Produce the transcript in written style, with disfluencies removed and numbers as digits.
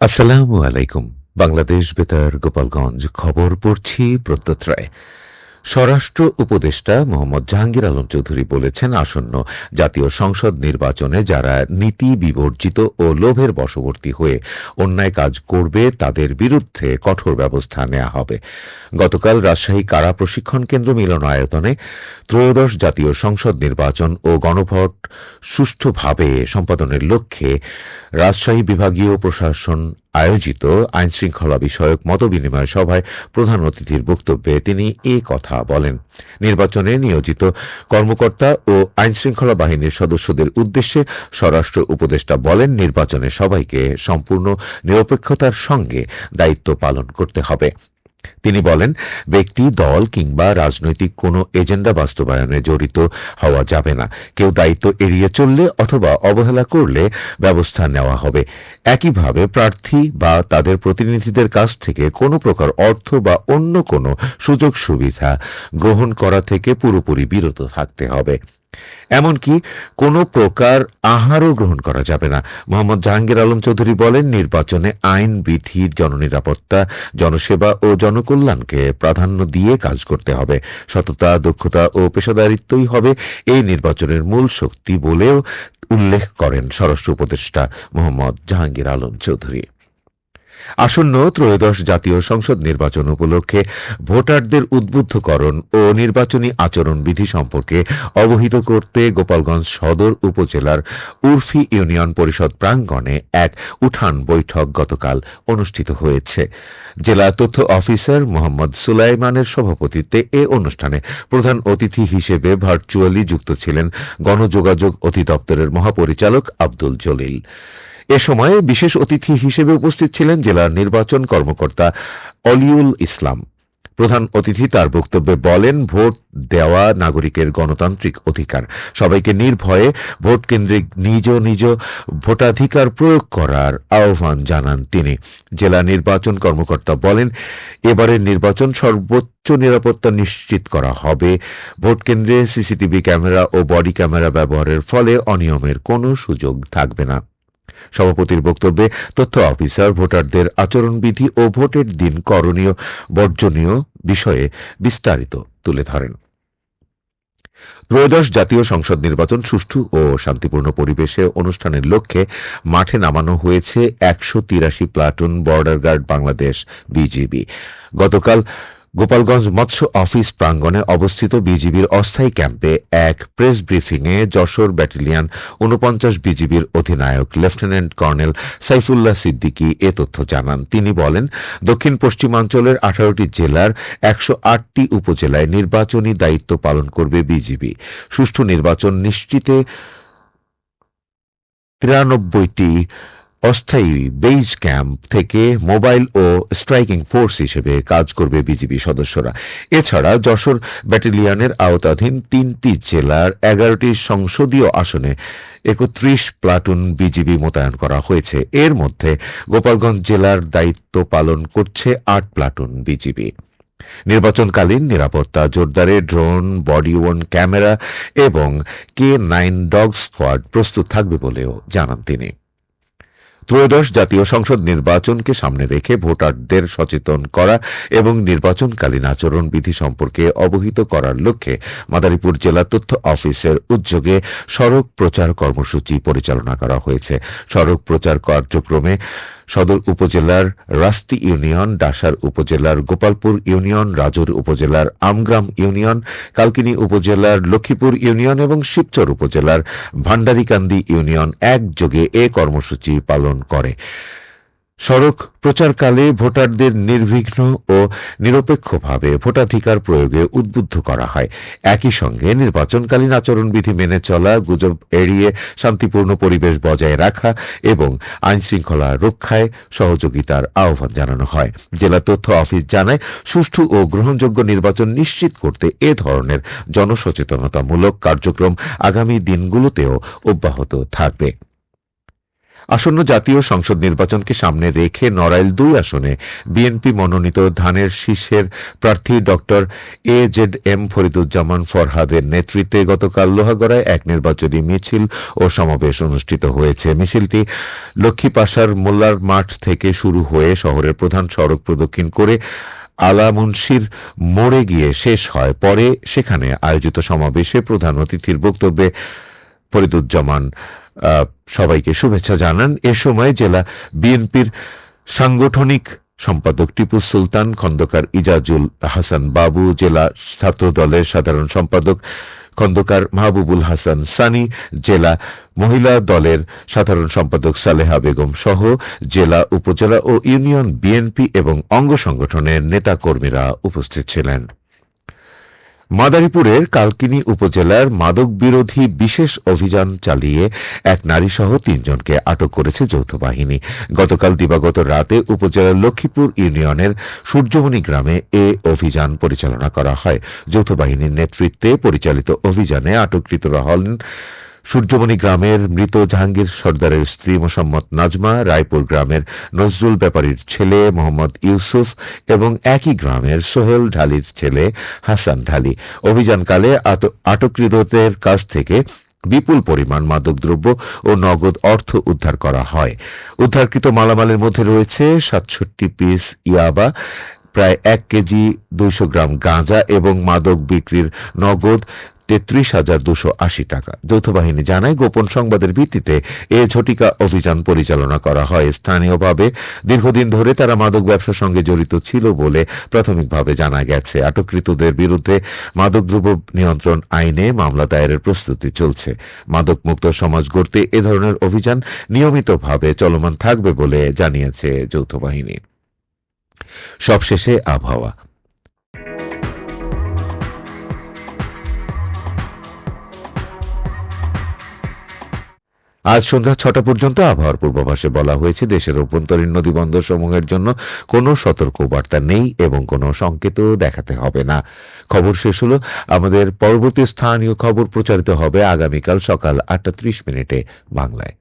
আসসালামু আলাইকুম। বাংলাদেশ বেতার গোপালগঞ্জ খবর পড়ছি প্রত্যুত রায়। স্বরাষ্ট্র উপদেষ্টা মোহাম্মদ জাহাঙ্গীর আলম চৌধুরী বলেছেন, আসন্ন জাতীয় সংসদ নির্বাচনে যারা নীতি বিবর্জিত ও লোভের বশবর্তী হয়ে অন্যায় কাজ করবে তাদের বিরুদ্ধে কঠোর ব্যবস্থা নেওয়া হবে। গতকাল রাজশাহী কারা প্রশিক্ষণ কেন্দ্র মিলনায়তনে ত্রয়োদশ জাতীয় সংসদ নির্বাচন ও গণভোট সুষ্ঠুভাবে সম্পাদনের লক্ষ্যে রাজশাহী বিভাগীয় প্রশাসন আয়োজিত আইনশৃঙ্খলা বিষয়ক মতবিনিময় সভায় প্রধান অতিথির বক্তব্যে তিনি এ কথা বলেন। নির্বাচনে নিয়োজিত কর্মকর্তা ও আইনশৃঙ্খলা বাহিনীর সদস্যদের উদ্দেশ্যে স্বরাষ্ট্র উপদেষ্টা বলেন, নির্বাচনে সবাইকে সম্পূর্ণ নিরপেক্ষতার সঙ্গে দায়িত্ব পালন করতে হবে। তিনি বলেন, ব্যক্তি, দল কিংবা রাজনৈতিক কোনো এজেন্ডা বাস্তবায়নে জড়িত হওয়া যাবে না। কেউ দায়িত্ব এড়িয়ে চললে অথবা অবহেলা করলে ব্যবস্থা নেওয়া হবে। একইভাবে প্রার্থী বা তাদের প্রতিনিধিদের কাছ থেকে কোনো প্রকার অর্থ বা অন্য কোনো সুযোগ সুবিধা গ্রহণ করা থেকে পুরোপুরি বিরত থাকতে হবে। এমনকি কোনো প্রকার আহারও গ্রহণ করা যাবে না। মোহাম্মদ জাহাঙ্গীর আলম চৌধুরী বলেন, নির্বাচনে আইন, বিধির, জননিরাপত্তা, জনসেবা ও জনকল্যাণকে প্রাধান্য দিয়ে কাজ করতে হবে। সততা, দক্ষতা ও পেশাদারিত্বই হবে এই নির্বাচনের মূল শক্তি বলেও উল্লেখ করেন স্বরাষ্ট্র উপদেষ্টা মোহাম্মদ জাহাঙ্গীর আলম চৌধুরী। আসন্ন ত্রয়োদশ জাতীয় সংসদ নির্বাচন উপলক্ষে ভোটারদের উদ্বুদ্ধকরণ ও নির্বাচনী আচরণবিধি সম্পর্কে অবহিত করতে গোপালগঞ্জ সদর উপজেলার উর্ফি ইউনিয়ন পরিষদ প্রাঙ্গণে এক উঠান বৈঠক গতকাল অনুষ্ঠিত হয়েছে। জেলা তথ্য অফিসার মোহাম্মদ সুলাইমানের সভাপতিত্বে এ অনুষ্ঠানে প্রধান অতিথি হিসেবে ভার্চুয়ালি যুক্ত ছিলেন গণযোগাযোগ অধিদপ্তরের মহাপরিচালক আব্দুল জলিল। এ সময় বিশেষ অতিথি হিসেবে উপস্থিত ছিলেন জেলার নির্বাচন কর্মকর্তা অলিউল ইসলাম। প্রধান অতিথি তার বক্তব্যে বলেন, ভোট দেওয়া নাগরিকের গণতান্ত্রিক অধিকার। সবাইকে নির্ভয়ে ভোট কেন্দ্রে নিজ নিজ ভোটাধিকার প্রয়োগ করার আহ্বান জানান তিনি। জেলা নির্বাচন কর্মকর্তা বলেন, এবারের নির্বাচন সর্বোচ্চ নিরাপত্তা নিশ্চিত করা হবে। ভোট কেন্দ্রে সিসিটিভি ক্যামেরা ও বডি ক্যামেরা ব্যবহারের ফলে অনিয়মের কোনো সুযোগ থাকবে না। সভাপতির বক্তব্যে তথ্য অফিসার ভোটারদের আচরণবিধি ও ভোটের দিন করণীয় বর্জনীয় বিষয়ে বিস্তারিত তুলে ধরেন। ত্রয়োদশ জাতীয় সংসদ নির্বাচন সুষ্ঠু ও শান্তিপূর্ণ পরিবেশে অনুষ্ঠানের লক্ষ্যে মাঠে নামানো হয়েছে ১৮৩ platoon border guard Bangladesh BGB. গতকাল গোপালগঞ্জ মৎস্য অফিস প্রাঙ্গণে অবস্থিত বিজিবির অস্থায়ী ক্যাম্পে এক প্রেস ব্রিফিংয়ে যশোর ব্যাটালিয়ন ৪৯ বিজিবির অধিনায়ক লেফটেন্যান্ট কর্নেল সাইফুল্লাহ সিদ্দিকী এ তথ্য জানান। তিনি বলেন, দক্ষিণ পশ্চিমাঞ্চলের ১৮টি জেলার ১০৮টি উপজেলায় নির্বাচনী দায়িত্ব পালন করবে বিজিবি। সুষ্ঠু নির্বাচন নিশ্চিতে ৯৩টি অস্থায়ী বেইজ ক্যাম্প থেকে মোবাইল ও স্ট্রাইকিং ফোর্স হিসেবে কাজ করবে বিজিবি সদস্যরা। এছাড়া যশোর ব্যাটালিয়নের আওতাধীন ৩টি জেলার ১১টি সংসদীয় আসনে ৩১ প্লাটুন বিজিবি মোতায়েন করা হয়েছে। এর মধ্যে গোপালগঞ্জ জেলার দায়িত্ব পালন করছে ৮ প্লাটুন বিজিবি। নির্বাচনকালীন নিরাপত্তা জোরদারে ড্রোন, বডি ওয়র্ন ক্যামেরা এবং K9 ডগ স্কোয়াড প্রস্তুত থাকবে বলেও জানান তিনি। ত্রয়োদশ জাতীয় সংসদ নির্বাচনকে সামনে রেখে ভোটারদের সচেতন করা এবং নির্বাচনকালীন আচরণবিধি সম্পর্কে অবহিত করার লক্ষ্যে মাদারীপুর জেলা তথ্য অফিসের উদ্যোগে সড়ক প্রচার কর্মসূচি পরিচালনা করা হয়েছে। সড়ক প্রচার কার্যক্রমে সদর উপজেলার রাস্তি ইউনিয়ন, ডাসার উপজেলার গোপালপুর ইউনিয়ন, রাজুর উপজেলার আমগ্রাম ইউনিয়ন, কালকিনি উপজেলার লক্ষ্মীপুর ইউনিয়ন এবং শিবচর উপজেলার ভান্ডারিকান্দি ইউনিয়ন একযোগে এ কর্মসূচি পালন করে। সড়ক প্রচারকালে ভোটারদের নির্বিঘ্ন ও নিরপেক্ষভাবে ভোটাধিকার প্রয়োগে উদ্বুদ্ধ করা হয়। একই সঙ্গে নির্বাচনকালীন আচরণবিধি মেনে চলা, গুজব এড়িয়ে শান্তিপূর্ণ পরিবেশ বজায় রাখা এবং আইনশৃঙ্খলা রক্ষায় সহযোগিতার আহ্বান জানানো হয়। জেলা তথ্য অফিস জানায়, সুষ্ঠু ও গ্রহণযোগ্য নির্বাচন নিশ্চিত করতে এ ধরনের জনসচেতনতামূলক কার্যক্রম আগামী দিনগুলোতেও অব্যাহত থাকবে। আসন্ন জাতীয় সংসদ নির্বাচনকে সামনে রেখে নড়াইল 2 আসনে বিএনপি মনোনীত ধানের শীষের প্রার্থী ডক্টর AZM ফরিদুজ্জামান ফরহাদের নেতৃত্বে গতকাল লোহাগড়ায় এক নির্বাচনী মিছিল ও সমাবেশ অনুষ্ঠিত হয়েছে। মিছিলটি লক্ষ্মীপাশার মোল্লার মাঠ থেকে শুরু হয়ে শহরের প্রধান সড়ক প্রদক্ষিণ করে আলামুনশির মোড়ে গিয়ে শেষ হয়। পরে সেখানে আয়োজিত সমাবেশে প্রধান অতিথির বক্তব্যে ফরিদুজ্জামান সবাইকে শুভেচ্ছা জানান। এ সময় জেলা বিএনপির সাংগঠনিক সম্পাদক টিপু সুলতান, খন্দকার ইজাজুল হাসান বাবু, জেলা ছাত্র দলের সাধারণ সম্পাদক খন্দকার মাহবুবুল হাসান সানি, জেলা মহিলা দলের সাধারণ সম্পাদক সালেহা বেগম সহ জেলা, উপজেলা ও ইউনিয়ন বিএনপি এবং অঙ্গ সংগঠনের নেতাকর্মীরা উপস্থিত ছিলেন। মাদারীপুরের কালকিনি উপজেলার মাদক বিরোধী বিশেষ অভিযান চালিয়ে এক নারীসহ 3 জনকে আটক করেছে যৌথ বাহিনী। গতকাল দিবাগত রাতে উপজেলার লক্ষ্মীপুর ইউনিয়নের সূর্যমণি গ্রামে এ অভিযান পরিচালনা করা হয়। যৌথ বাহিনীর নেতৃত্বে পরিচালিত অভিযানে আটককৃতরা হলেন সূর্যমণি গ্রামের মৃত জাহাঙ্গীর সর্দারের স্ত্রী মোসাম্মদ নাজমা, রায়পুর গ্রামের নজরুল ব্যাপারীর ছেলে মোহাম্মদ ইউসুফ এবং একই গ্রামের সোহেল ঢালির ছেলে হাসান ঢালি। অভিযানকালে আটককৃতদের কাছ থেকে বিপুল পরিমাণ মাদকদ্রব্য ও নগদ অর্থ উদ্ধার করা হয়। উদ্ধারকৃত মালামালের মধ্যে রয়েছে 67 পিস ইয়াবা, প্রায় 1 কেজি 200 গ্রাম গাঁজা এবং মাদক বিক্রির নগদ 33,280 টাকা। যৌথ বাহিনী জানায়, গোপন সংবাদের ভিত্তিতে এ ঝটিকা অভিযান পরিচালনা করা হয়। স্থানীয়ভাবে দীর্ঘদিন ধরে তারা মাদক ব্যবসার সঙ্গে জড়িত ছিল বলে প্রাথমিকভাবে জানা গেছে। আটককৃতদের বিরুদ্ধে মাদকদ্রব্য নিয়ন্ত্রণ আইনে মামলা দায়েরের প্রস্তুতি চলছে। মাদকমুক্ত সমাজ গড়তে এ ধরনের অভিযান নিয়মিতভাবে চলমান থাকবে বলে জানিয়েছে যৌথ বাহিনী। সবশেষে আবহাওয়া। আজ সন্ধ্যা 6টা পর্যন্ত আবহাওয়ার পূর্বাভাসে বলা হয়েছে, দেশের অভ্যন্তরীণ নদীবন্দর সমূহের জন্য কোনো সতর্কবার্তা নেই এবং কোনো সংকেতও দেখাতে হবে না। খবর শেষ হলো। আমাদের পরবর্তী স্থানীয় খবর প্রচারিত হবে আগামীকাল সকাল 8:30 বাংলায়।